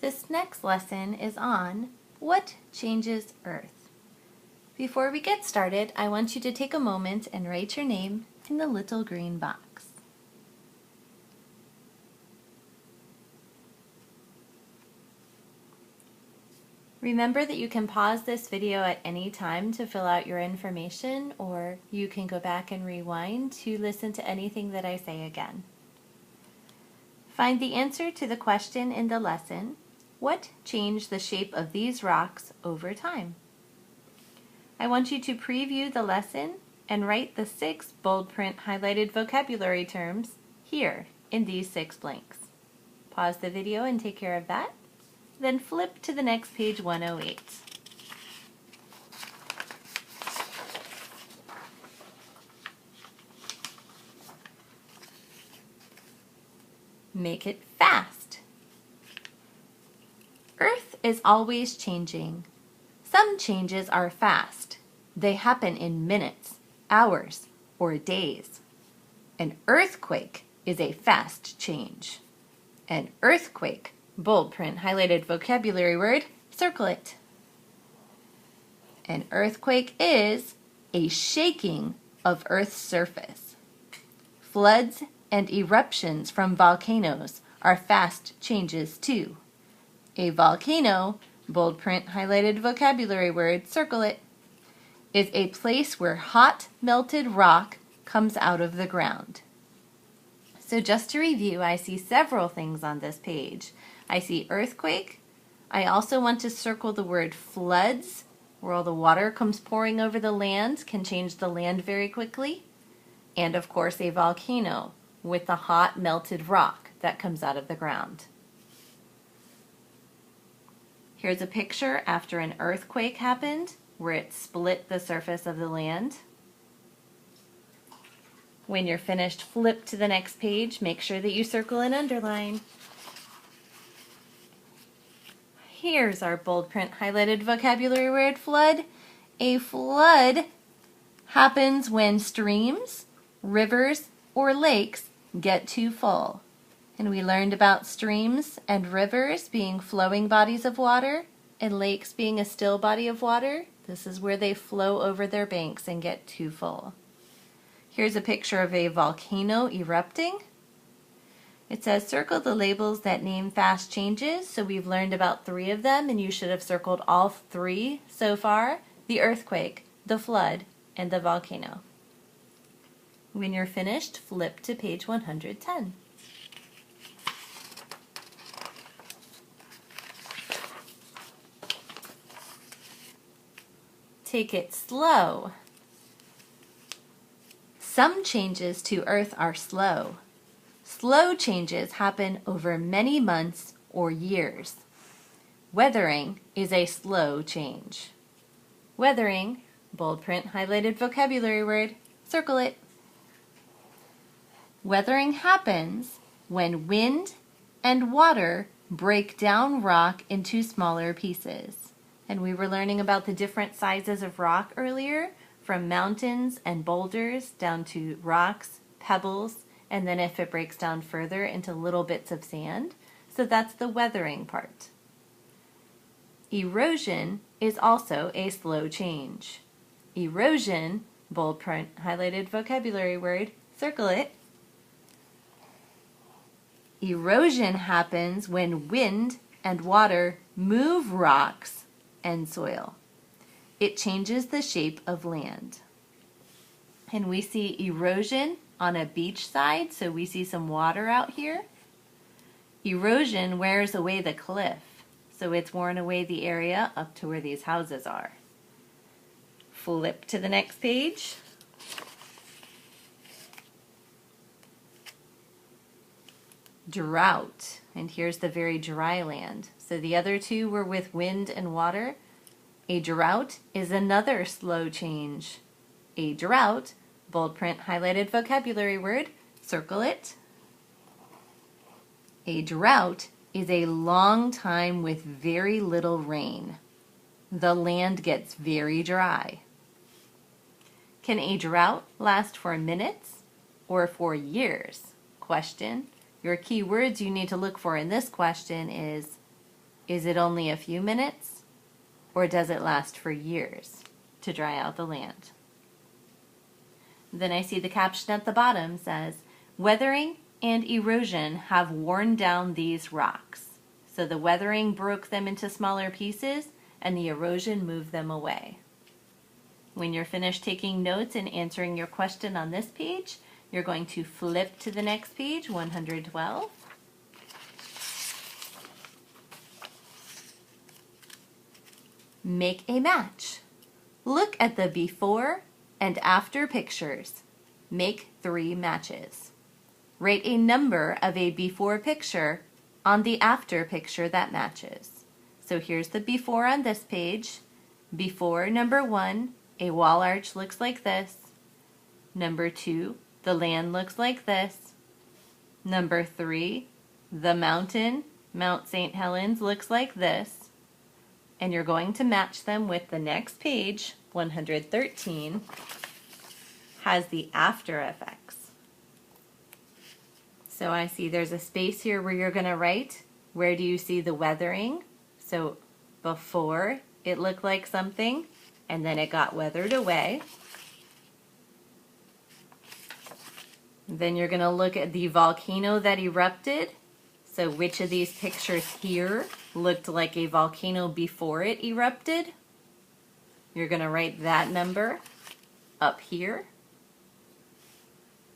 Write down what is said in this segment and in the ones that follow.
This next lesson is on what changes Earth. Before we get started, I want you to take a moment and write your name in the little green box. Remember that you can pause this video at any time to fill out your information, or you can go back and rewind to listen to anything that I say again. Find the answer to the question in the lesson, what changed the shape of these rocks over time? I want you to preview the lesson and write the 6 bold print highlighted vocabulary terms here in these 6 blanks. Pause the video and take care of that. Then flip to the next page 108. Make it fast. Earth is always changing. Some changes are fast. They happen in minutes, hours, or days. An earthquake is a fast change. An earthquake, bold print highlighted vocabulary word, circle it. An earthquake is a shaking of Earth's surface. Floods and eruptions from volcanoes are fast changes too. A volcano, bold print highlighted vocabulary word, circle it, is a place where hot melted rock comes out of the ground. So just to review, I see several things on this page. I see earthquake. I also want to circle the word floods, where all the water comes pouring over the land, can change the land very quickly. And of course a volcano with the hot melted rock that comes out of the ground. Here's a picture after an earthquake happened, where it split the surface of the land. When you're finished, flip to the next page. Make sure that you circle and underline. Here's our bold print highlighted vocabulary word, flood. A flood happens when streams, rivers, or lakes get too full. And we learned about streams and rivers being flowing bodies of water and lakes being a still body of water. This is where they flow over their banks and get too full. Here's a picture of a volcano erupting. It says circle the labels that name fast changes. So we've learned about 3 of them, and you should have circled all 3 so far: the earthquake, the flood, and the volcano. When you're finished, flip to page 110. Take it slow. Some changes to Earth are slow. Slow changes happen over many months or years. Weathering is a slow change. Weathering, bold print highlighted vocabulary word, circle it. Weathering happens when wind and water break down rock into smaller pieces. And we were learning about the different sizes of rock earlier, from mountains and boulders down to rocks, pebbles, and then if it breaks down further into little bits of sand. So that's the weathering part. Erosion is also a slow change. Erosion, bold print highlighted vocabulary word, circle it. Erosion happens when wind and water move rocks and soil. It changes the shape of land. And we see erosion on a beach side, so we see some water out here. Erosion wears away the cliff, so it's worn away the area up to where these houses are. Flip to the next page. Drought, and here's the very dry land. So the other 2 were with wind and water. A drought is another slow change. A drought, bold print highlighted vocabulary word, circle it. A drought is a long time with very little rain. The land gets very dry. Can a drought last for minutes or for years? Question. Your key words you need to look for in this question is Is it only a few minutes, or does it last for years to dry out the land? Then I see the caption at the bottom says, weathering and erosion have worn down these rocks. So the weathering broke them into smaller pieces and the erosion moved them away. When you're finished taking notes and answering your question on this page, you're going to flip to the next page, 112. Make a match. Look at the before and after pictures. Make 3 matches. Write a number of a before picture on the after picture that matches. So here's the before on this page. Before number 1, a wall arch looks like this. Number 2, the land looks like this. Number 3, the mountain, Mount St. Helens, looks like this. And you're going to match them with the next page, 113, has the after effects. So I see there's a space here where you're going to write, where do you see the weathering? So before it looked like something, and then it got weathered away. Then you're going to look at the volcano that erupted. So which of these pictures here looked like a volcano before it erupted? You're going to write that number up here.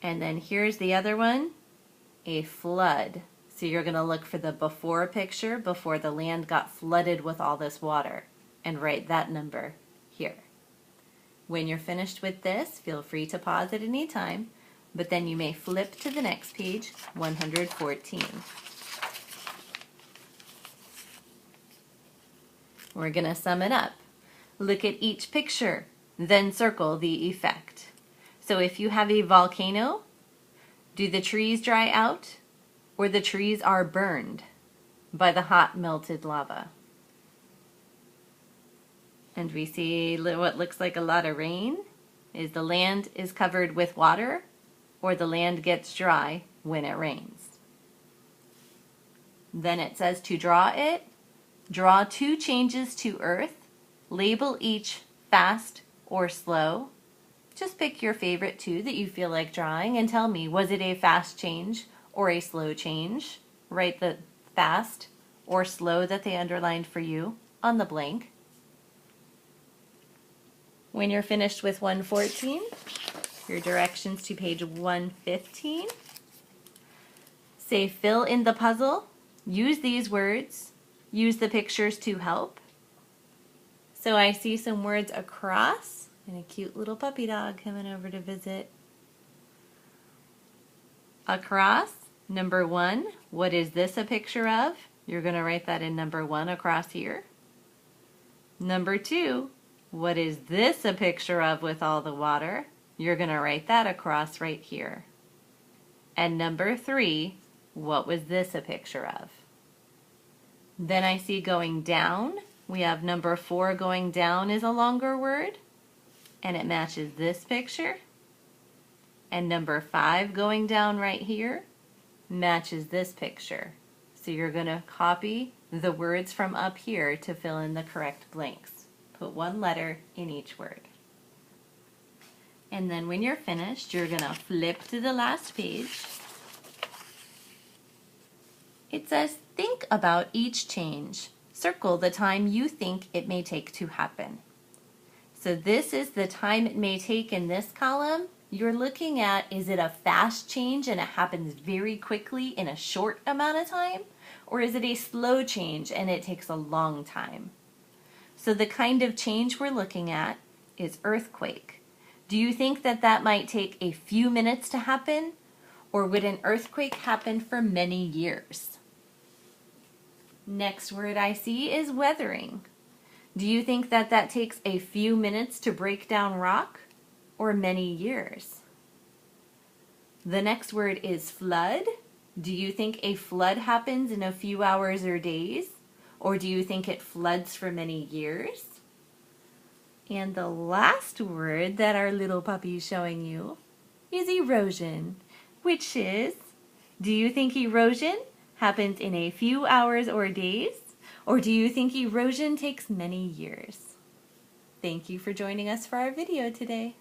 And then here's the other one, a flood. So you're going to look for the before picture, before the land got flooded with all this water, and write that number here. When you're finished with this, feel free to pause at any time, but then you may flip to the next page, 114. We're going to sum it up. Look at each picture, then circle the effect. So if you have a volcano, do the trees dry out, or the trees are burned by the hot melted lava? And we see what looks like a lot of rain. Is the land is covered with water, or the land gets dry when it rains? Then it says to draw it. Draw 2 changes to Earth. Label each fast or slow. Just pick your favorite 2 that you feel like drawing and tell me, was it a fast change or a slow change? Write the fast or slow that they underlined for you on the blank. When you're finished with 114, your directions to page 115. Say fill in the puzzle. Use these words. Use the pictures to help. So I see some words across and a cute little puppy dog coming over to visit. Across, number 1, what is this a picture of? You're going to write that in number 1 across here. Number 2, what is this a picture of with all the water? You're going to write that across right here. And number 3, what was this a picture of? Then I see going down, we have number 4 going down is a longer word, and it matches this picture. And number 5 going down right here matches this picture. So you're going to copy the words from up here to fill in the correct blanks. Put 1 letter in each word. And then when you're finished, you're going to flip to the last page. It says, think about each change. Circle the time you think it may take to happen. So this is the time it may take in this column. You're looking at, is it a fast change and it happens very quickly in a short amount of time? Or is it a slow change and it takes a long time? So the kind of change we're looking at is earthquake. Do you think that that might take a few minutes to happen? Or would an earthquake happen for many years? Next word I see is weathering. Do you think that that takes a few minutes to break down rock, or many years? The next word is flood. Do you think a flood happens in a few hours or days, or do you think it floods for many years? And the last word that our little puppy is showing you is erosion, which is, do you think erosion happens in a few hours or days, Or do you think erosion takes many years? Thank you for joining us for our video today.